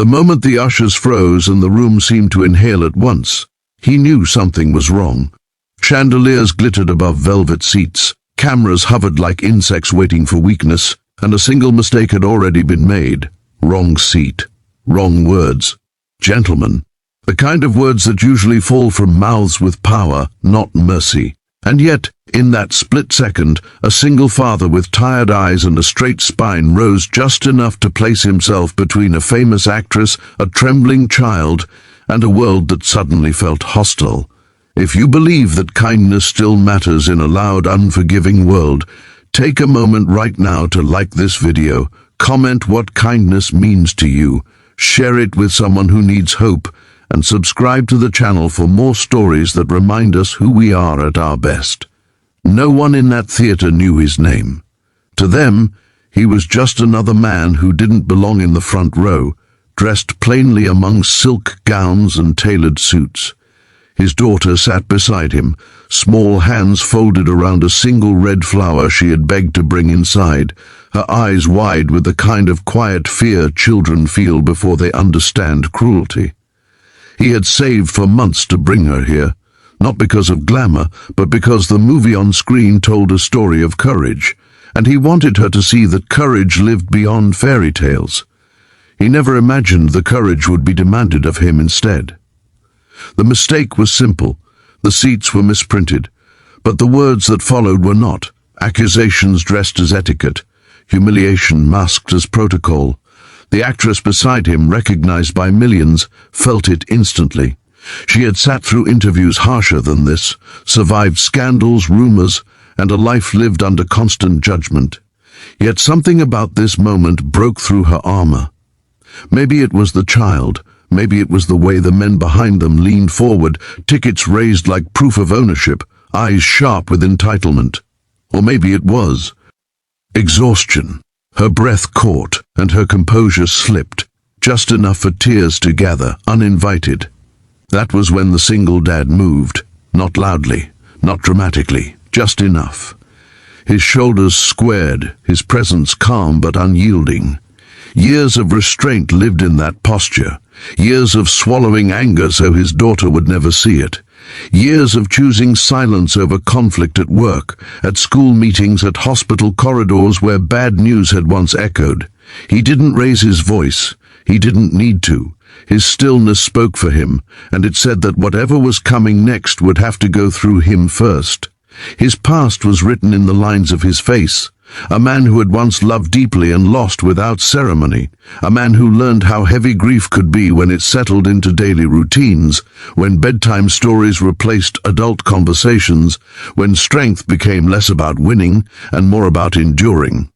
The moment the ushers froze and the room seemed to inhale at once, he knew something was wrong. Chandeliers glittered above velvet seats, cameras hovered like insects waiting for weakness, and a single mistake had already been made. Wrong seat. Wrong words. Gentlemen. The kind of words that usually fall from mouths with power, not mercy. And yet, in that split second, a single father with tired eyes and a straight spine rose just enough to place himself between a famous actress, a trembling child, and a world that suddenly felt hostile. If you believe that kindness still matters in a loud, unforgiving world, take a moment right now to like this video, comment what kindness means to you, share it with someone who needs hope, and subscribe to the channel for more stories that remind us who we are at our best. No one in that theater knew his name. To them, he was just another man who didn't belong in the front row, dressed plainly among silk gowns and tailored suits. His daughter sat beside him, small hands folded around a single red flower she had begged to bring inside, her eyes wide with the kind of quiet fear children feel before they understand cruelty. He had saved for months to bring her here, not because of glamour, but because the movie on screen told a story of courage, and he wanted her to see that courage lived beyond fairy tales. He never imagined the courage would be demanded of him instead. The mistake was simple. The seats were misprinted, but the words that followed were not. Accusations dressed as etiquette, humiliation masked as protocol. The actress beside him, recognized by millions, felt it instantly. She had sat through interviews harsher than this, survived scandals, rumors, and a life lived under constant judgment. Yet something about this moment broke through her armor. Maybe it was the child, maybe it was the way the men behind them leaned forward, tickets raised like proof of ownership, eyes sharp with entitlement. Or maybe it was exhaustion. Her breath caught, and her composure slipped, just enough for tears to gather, uninvited. That was when the single dad moved, not loudly, not dramatically, just enough. His shoulders squared, his presence calm but unyielding. Years of restraint lived in that posture, years of swallowing anger so his daughter would never see it. Years of choosing silence over conflict at work, at school meetings, at hospital corridors where bad news had once echoed. He didn't raise his voice. He didn't need to. His stillness spoke for him, and it said that whatever was coming next would have to go through him first. His past was written in the lines of his face. A man who had once loved deeply and lost without ceremony. A man who learned how heavy grief could be when it settled into daily routines, when bedtime stories replaced adult conversations, when strength became less about winning and more about enduring.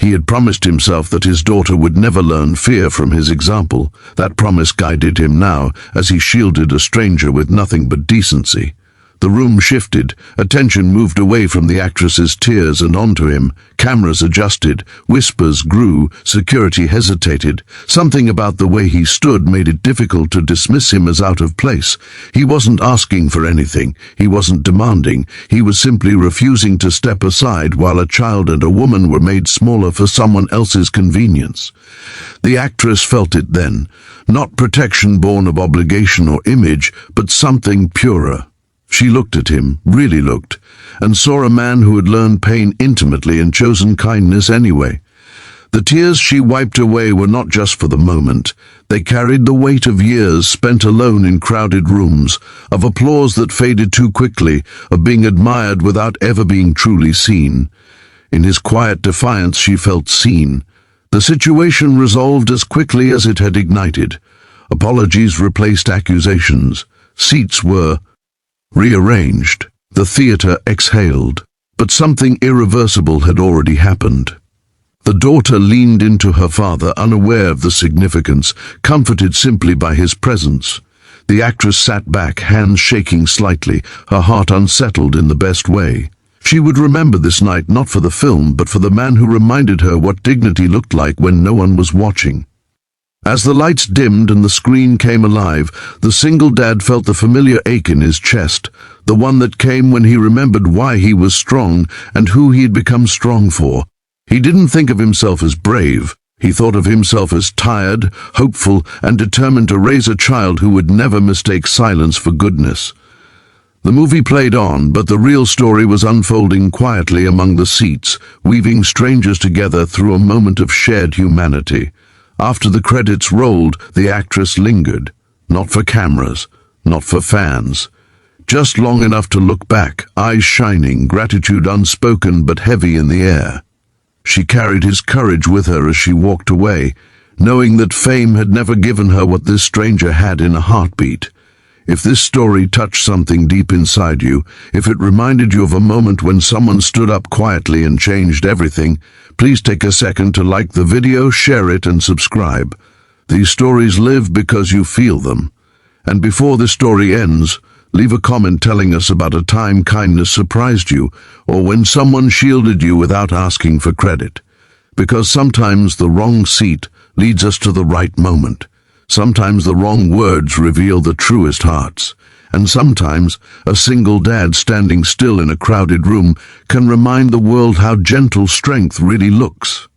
He had promised himself that his daughter would never learn fear from his example. That promise guided him now as he shielded a stranger with nothing but decency. The room shifted, attention moved away from the actress's tears and onto him. Cameras adjusted, whispers grew, security hesitated. Something about the way he stood made it difficult to dismiss him as out of place. He wasn't asking for anything, he wasn't demanding, he was simply refusing to step aside while a child and a woman were made smaller for someone else's convenience. The actress felt it then, not protection born of obligation or image, but something purer. She looked at him, really looked, and saw a man who had learned pain intimately and chosen kindness anyway. The tears she wiped away were not just for the moment. They carried the weight of years spent alone in crowded rooms, of applause that faded too quickly, of being admired without ever being truly seen. In his quiet defiance she felt seen. The situation resolved as quickly as it had ignited. Apologies replaced accusations. Seats were rearranged. The theater exhaled. But something irreversible had already happened. The daughter leaned into her father, unaware of the significance, comforted simply by his presence. The actress sat back, hands shaking slightly, her heart unsettled in the best way. She would remember this night not for the film, but for the man who reminded her what dignity looked like when no one was watching. As the lights dimmed and the screen came alive, the single dad felt the familiar ache in his chest, the one that came when he remembered why he was strong and who he had become strong for. He didn't think of himself as brave, He thought of himself as tired, hopeful, and determined to raise a child who would never mistake silence for goodness. The movie played on, but the real story was unfolding quietly among the seats, weaving strangers together through a moment of shared humanity. After the credits rolled, the actress lingered, not for cameras, not for fans. Just long enough to look back, eyes shining, gratitude unspoken but heavy in the air. She carried his courage with her as she walked away, knowing that fame had never given her what this stranger had in a heartbeat. If this story touched something deep inside you, if it reminded you of a moment when someone stood up quietly and changed everything, please take a second to like the video, share it, and subscribe. These stories live because you feel them. And before the story ends, leave a comment telling us about a time kindness surprised you, or when someone shielded you without asking for credit. Because sometimes the wrong seat leads us to the right moment. Sometimes the wrong words reveal the truest hearts. And sometimes a single dad standing still in a crowded room can remind the world how gentle strength really looks.